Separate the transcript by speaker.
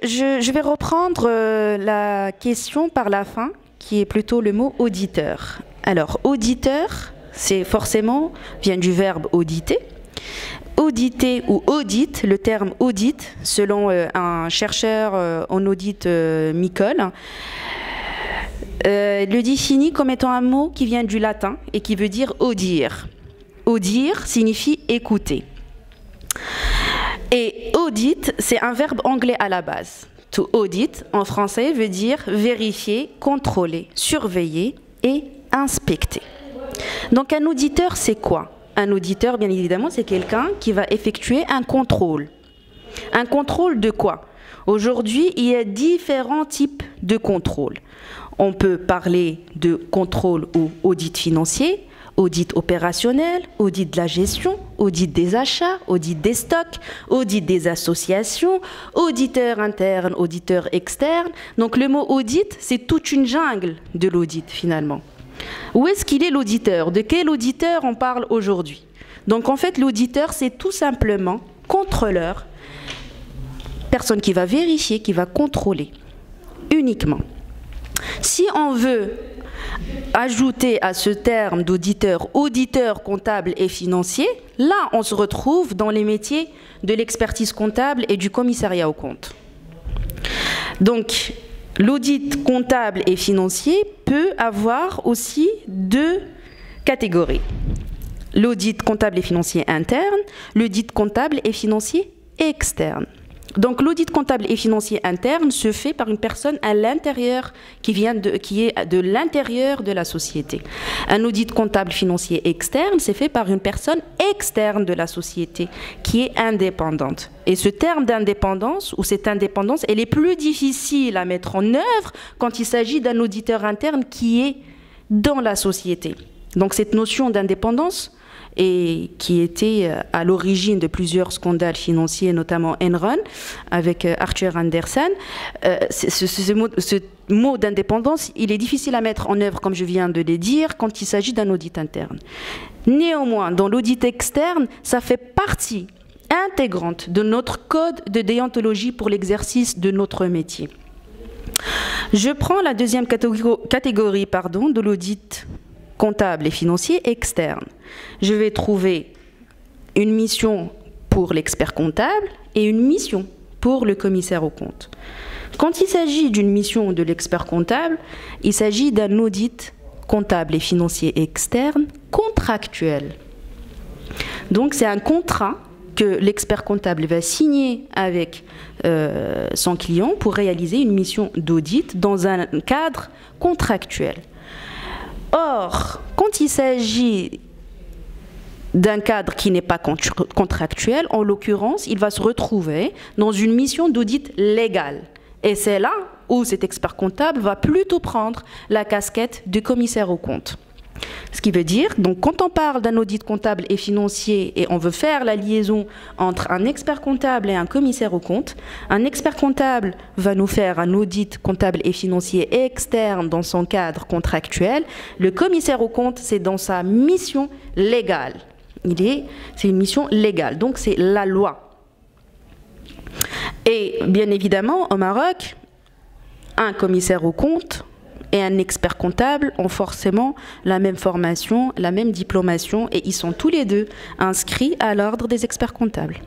Speaker 1: je vais reprendre la question par la fin, qui est plutôt le mot auditeur. Alors, auditeur, c'est forcément, vient du verbe auditer. Auditer ou audit, le terme audit, selon un chercheur en audit Micol, le définit comme étant un mot qui vient du latin et qui veut dire audir. Audir signifie écouter. Et audit, c'est un verbe anglais à la base. To audit, en français, veut dire vérifier, contrôler, surveiller et inspecter. Donc un auditeur, c'est quoi? Un auditeur, bien évidemment, c'est quelqu'un qui va effectuer un contrôle. Un contrôle de quoi? Aujourd'hui, il y a différents types de contrôles. On peut parler de contrôle ou audit financier, audit opérationnel, audit de la gestion, audit des achats, audit des stocks, audit des associations, auditeur interne, auditeur externe. Donc le mot audit, c'est toute une jungle de l'audit finalement. Où est-ce qu'il est l'auditeur? De quel auditeur on parle aujourd'hui? Donc en fait, l'auditeur, c'est tout simplement contrôleur, personne qui va vérifier, qui va contrôler uniquement. Si on veut ajouter à ce terme d'auditeur, auditeur comptable et financier, là on se retrouve dans les métiers de l'expertise comptable et du commissariat aux comptes. Donc l'audit comptable et financier peut avoir aussi deux catégories. L'audit comptable et financier interne, l'audit comptable et financier externe. Donc l'audit comptable et financier interne se fait par une personne à l'intérieur qui est de l'intérieur de la société. Un audit comptable financier externe, c'est fait par une personne externe de la société qui est indépendante. Et ce terme d'indépendance ou cette indépendance, elle est plus difficile à mettre en œuvre quand il s'agit d'un auditeur interne qui est dans la société. Donc cette notion d'indépendance, et qui était à l'origine de plusieurs scandales financiers, notamment Enron, avec Arthur Andersen. Ce mot d'indépendance, il est difficile à mettre en œuvre, comme je viens de le dire, quand il s'agit d'un audit interne. Néanmoins, dans l'audit externe, ça fait partie intégrante de notre code de déontologie pour l'exercice de notre métier. Je prends la deuxième catégorie de l'audit comptable et financier externe. Je vais trouver une mission pour l'expert comptable et une mission pour le commissaire aux comptes. Quand il s'agit d'une mission de l'expert comptable, il s'agit d'un audit comptable et financier externe contractuel. Donc c'est un contrat que l'expert comptable va signer avec son client pour réaliser une mission d'audit dans un cadre contractuel. Or, quand il s'agit d'un cadre qui n'est pas contractuel, en l'occurrence, il va se retrouver dans une mission d'audit légal. Et c'est là où cet expert comptable va plutôt prendre la casquette de commissaire aux comptes. Ce qui veut dire, donc, quand on parle d'un audit comptable et financier et on veut faire la liaison entre un expert comptable et un commissaire aux comptes, un expert comptable va nous faire un audit comptable et financier externe dans son cadre contractuel. Le commissaire aux comptes, c'est dans sa mission légale. C'est une mission légale, donc c'est la loi. Et bien évidemment, au Maroc, un commissaire aux comptes et un expert comptable ont forcément la même formation, la même diplomation, et ils sont tous les deux inscrits à l'ordre des experts comptables.